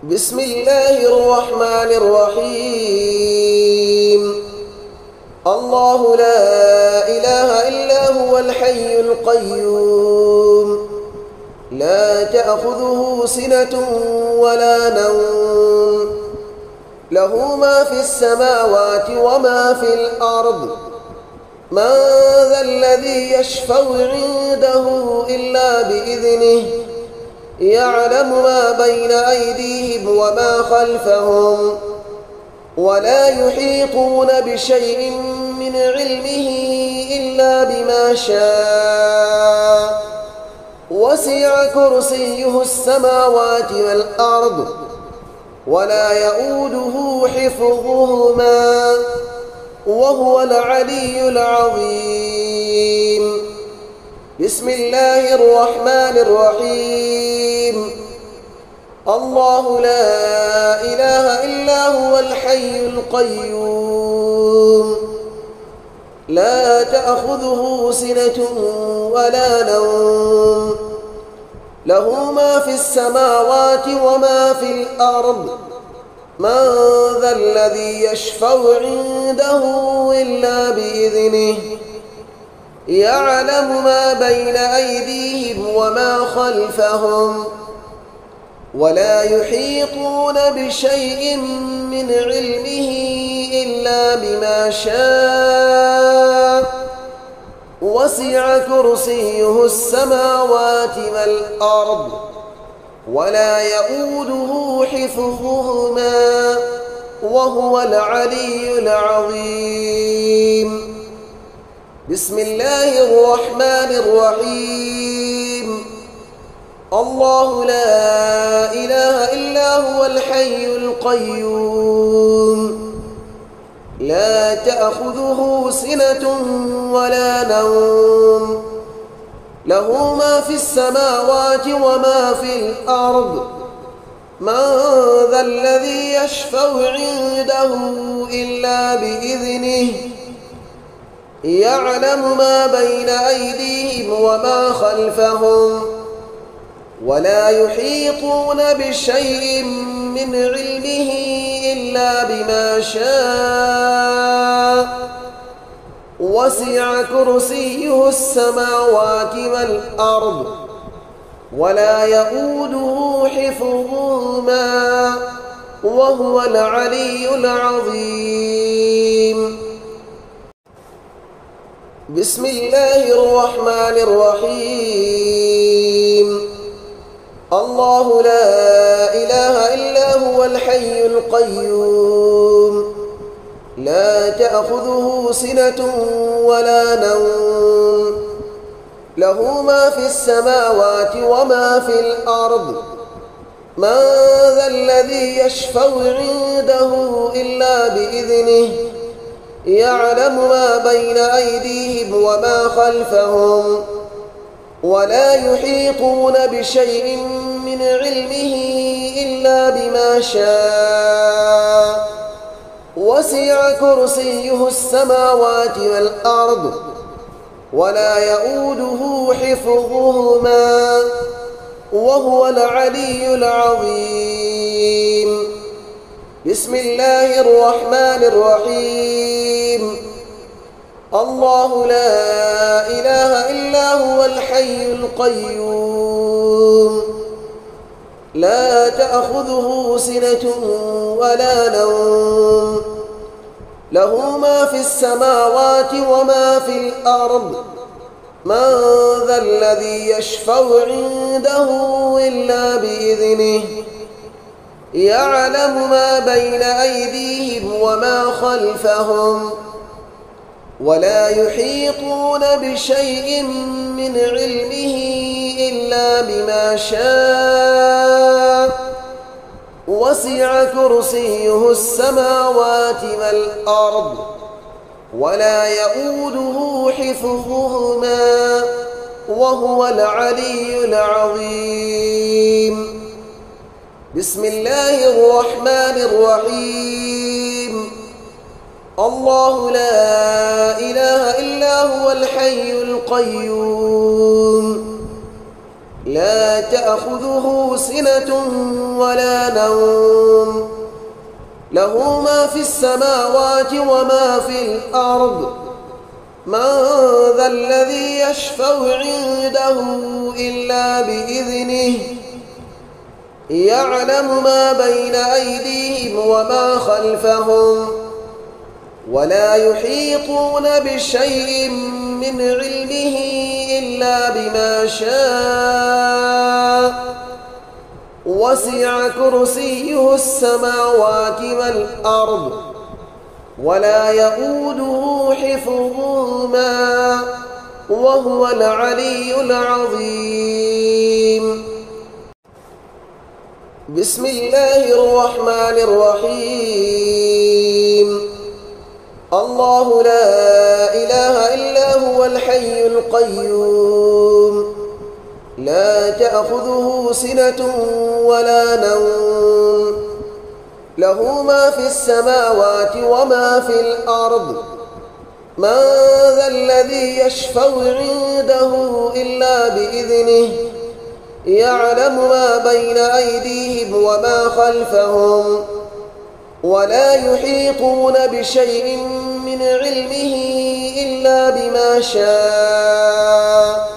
بسم الله الرحمن الرحيم. الله لا إله إلا هو الحي القيوم، لا تأخذه سنة ولا نوم، له ما في السماوات وما في الأرض. من ذا الذي يشفع عنده إلا بإذنه، يعلم ما بين أيديهم وما خلفهم، ولا يحيطون بشيء من علمه إلا بما شاء. وسع كرسيه السماوات والأرض، ولا يؤوده حفظهما، وهو العلي العظيم. بسم الله الرحمن الرحيم. الله لا إله إلا هو الحي القيوم، لا تأخذه سنة ولا نوم، له ما في السماوات وما في الأرض. من ذا الذي يشفع عنده إلا بإذنه، يعلم ما بين أيديهم وما خلفهم، ولا يحيطون بشيء من علمه إلا بما شاء. وسع كرسيه السماوات والأرض، ولا يؤوده حفظهما، وهو العلي العظيم. بسم الله الرحمن الرحيم. الله لا إله إلا هو الحي القيوم، لا تأخذه سنة ولا نوم، له ما في السماوات وما في الأرض. من ذا الذي يشفع عنده إلا بإذنه، يعلم ما بين أيديهم وما خلفهم، ولا يحيطون بشيء من علمه إلا بما شاء. وسع كرسيه السماوات والأرض، ولا يؤوده حفظهما، وهو العلي العظيم. بسم الله الرحمن الرحيم. الله لا إله إلا هو الحي القيوم، لا تأخذه سنة ولا نوم، له ما في السماوات وما في الأرض. من ذا الذي يشفع عنده إلا بإذنه، يعلم ما بين أيديهم وما خلفهم، ولا يحيطون بشيء من علمه إلا بما شاء. وسع كرسيه السماوات والأرض، ولا يؤوده حفظهما، وهو العلي العظيم. بسم الله الرحمن الرحيم. الله لا إله إلا هو الحي القيوم، لا تأخذه سنة ولا نوم، له ما في السماوات وما في الأرض. من ذا الذي يشفع عنده إلا بإذنه، يعلم ما بين أيديهم وما خلفهم، ولا يحيطون بشيء من علمه إلا بما شاء. وسع كرسيه السماوات والأرض، ولا يؤوده حفظهما، وهو العلي العظيم. بسم الله الرحمن الرحيم. الله لا إله إلا هو الحي القيوم، لا تأخذه سنة ولا نوم له ما في السماوات وما في الأرض من ذا الذي يشفع عنده إلا بإذنه يعلم ما بين أيديهم وما خلفهم ولا يحيطون بشيء من علمه إلا بما شاء وسع كرسيه السماوات والأرض ولا يؤوده حفظهما وهو العلي العظيم. بسم الله الرحمن الرحيم. الله لا إله إلا هو الحي القيوم لا تأخذه سنة ولا نوم له ما في السماوات وما في الأرض من ذا الذي يشفع عنده إلا بإذنه يعلم ما بين أيديهم وما خلفهم ولا يحيطون بشيء من علمه إلا بما شاء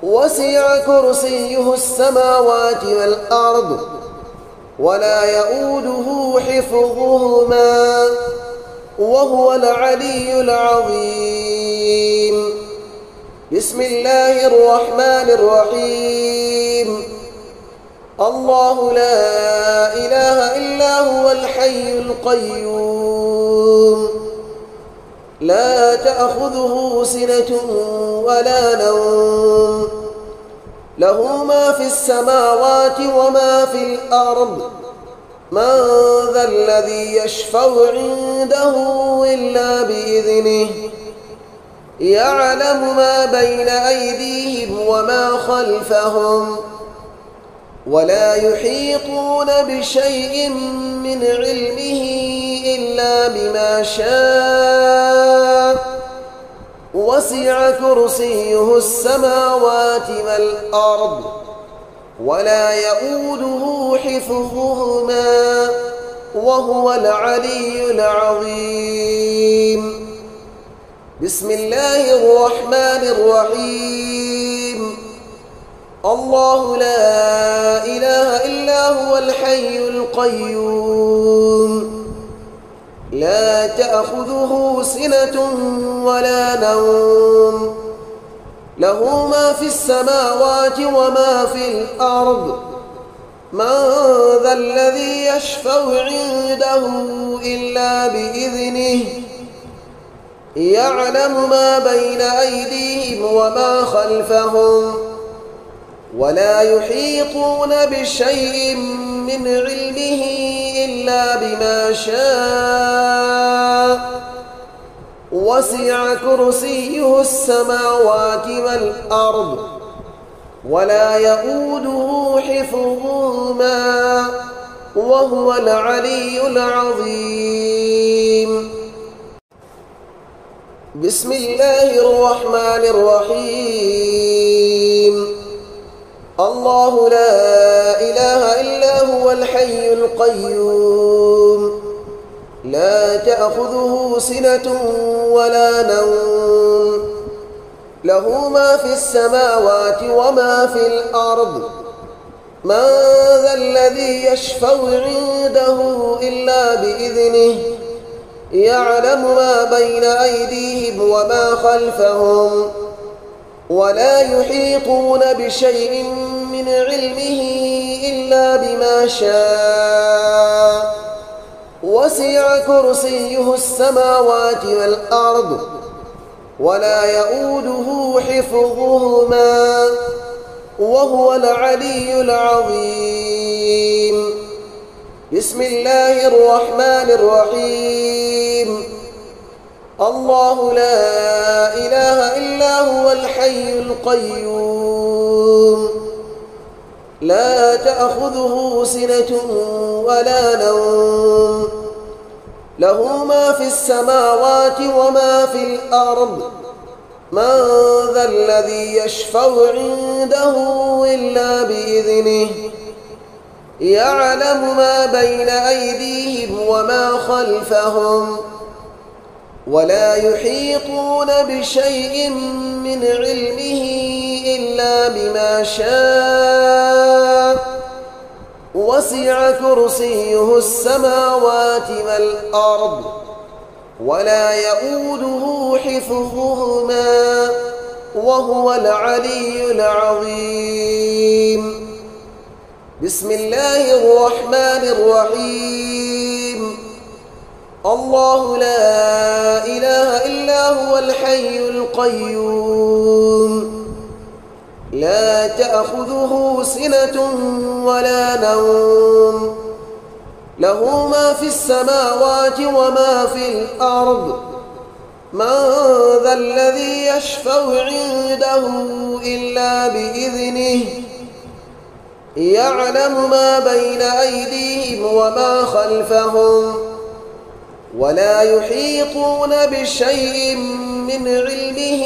وسع كرسيه السماوات والأرض ولا يؤوده حفظهما وهو العلي العظيم. بسم الله الرحمن الرحيم. الله لا إله إلا هو الحي القيوم لا تأخذه سنة ولا نوم له ما في السماوات وما في الأرض من ذا الذي يشفع عنده إلا بإذنه يعلم ما بين أيديهم وما خلفهم ولا يحيطون بشيء من علمه إلا بما شاء وسع كرسيه السماوات والأرض ولا يؤوده حفظهما وهو العلي العظيم. بسم الله الرحمن الرحيم. الله لا إله إلا هو الحي القيوم لا تأخذه سنة ولا نوم له ما في السماوات وما في الأرض من ذا الذي يشفع عنده إلا بإذنه يعلم ما بين أيديهم وما خلفهم ولا يحيطون بشيء من علمه إلا بما شاء وسع كرسيه السماوات والأرض ولا يؤوده حفظهما وهو العلي العظيم. بسم الله الرحمن الرحيم. الله لا إله إلا هو الحي القيوم لا تأخذه سنة ولا نوم له ما في السماوات وما في الأرض من ذا الذي يشفع عنده إلا بإذنه يعلم ما بين أيديهم وما خلفهم ولا يحيطون بشيء من علمه إلا بما شاء وسع كرسيه السماوات والأرض ولا يؤوده حفظهما وهو العلي العظيم. بسم الله الرحمن الرحيم. الله لا إله إلا هو الحي القيوم لا تأخذه سنة ولا نوم له ما في السماوات وما في الأرض من ذا الذي يشفع عنده إلا بإذنه يعلم ما بين أيديهم وما خلفهم ولا يحيطون بشيء من علمه إلا بما شاء وسع كرسيه السماوات والأرض ولا يؤوده حفظهما وهو العلي العظيم. بسم الله الرحمن الرحيم. الله لا إله إلا هو الحي القيوم لا تأخذه سنة ولا نوم له ما في السماوات وما في الأرض من ذا الذي يشفع عنده إلا بإذنه يعلم ما بين أيديهم وما خلفهم ولا يحيطون بشيء من علمه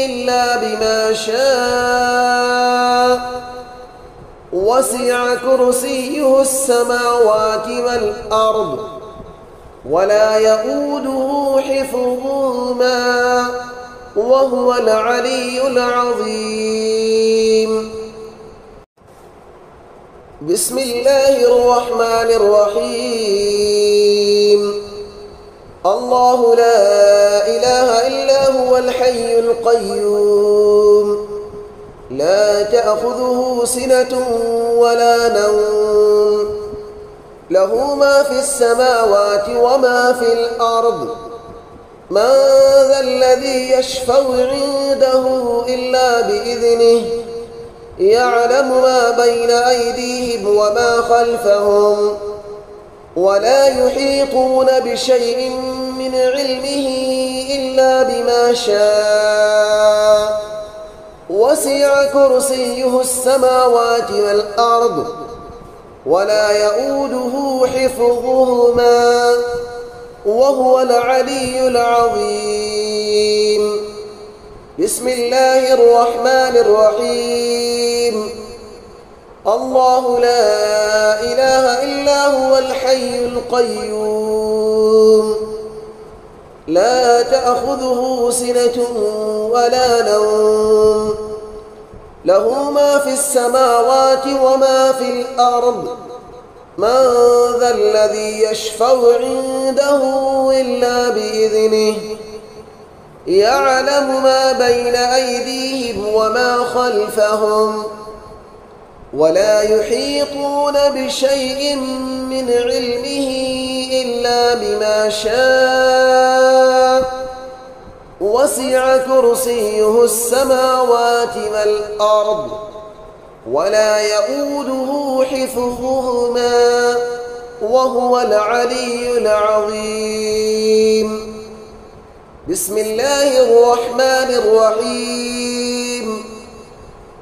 إلا بما شاء وسع كرسيه السماوات والأرض ولا يؤوده حفظهما وهو العلي العظيم. بسم الله الرحمن الرحيم. الله لا إله إلا هو الحي القيوم لا تأخذه سنة ولا نوم له ما في السماوات وما في الأرض من ذا الذي يشفع عنده إلا بإذنه يعلم ما بين أيديهم وما خلفهم ولا يحيطون بشيء من علمه إلا بما شاء وسع كرسيه السماوات والأرض ولا يؤوده حفظهما وهو العلي العظيم. بسم الله الرحمن الرحيم. الله لا إله إلا هو الحي القيوم لا تأخذه سنة ولا نوم له ما في السماوات وما في الأرض من ذا الذي يشفع عنده إلا بإذنه يعلم ما بين أيديهم وما خلفهم ولا يحيطون بشيء من علمه إلا بما شاء وسع كرسيه السماوات والأرض ولا يؤوده حفظهما وهو العلي العظيم. بسم الله الرحمن الرحيم.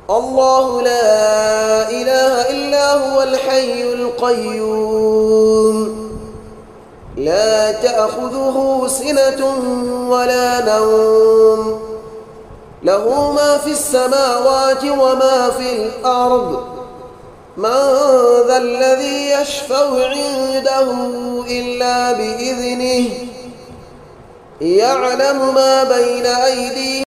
الله لا إله إلا هو الحي القيوم لا تأخذه سنة ولا نوم له ما في السماوات وما في الأرض من ذا الذي يشفع عنده إلا بإذنه يعلم ما بين أيديهم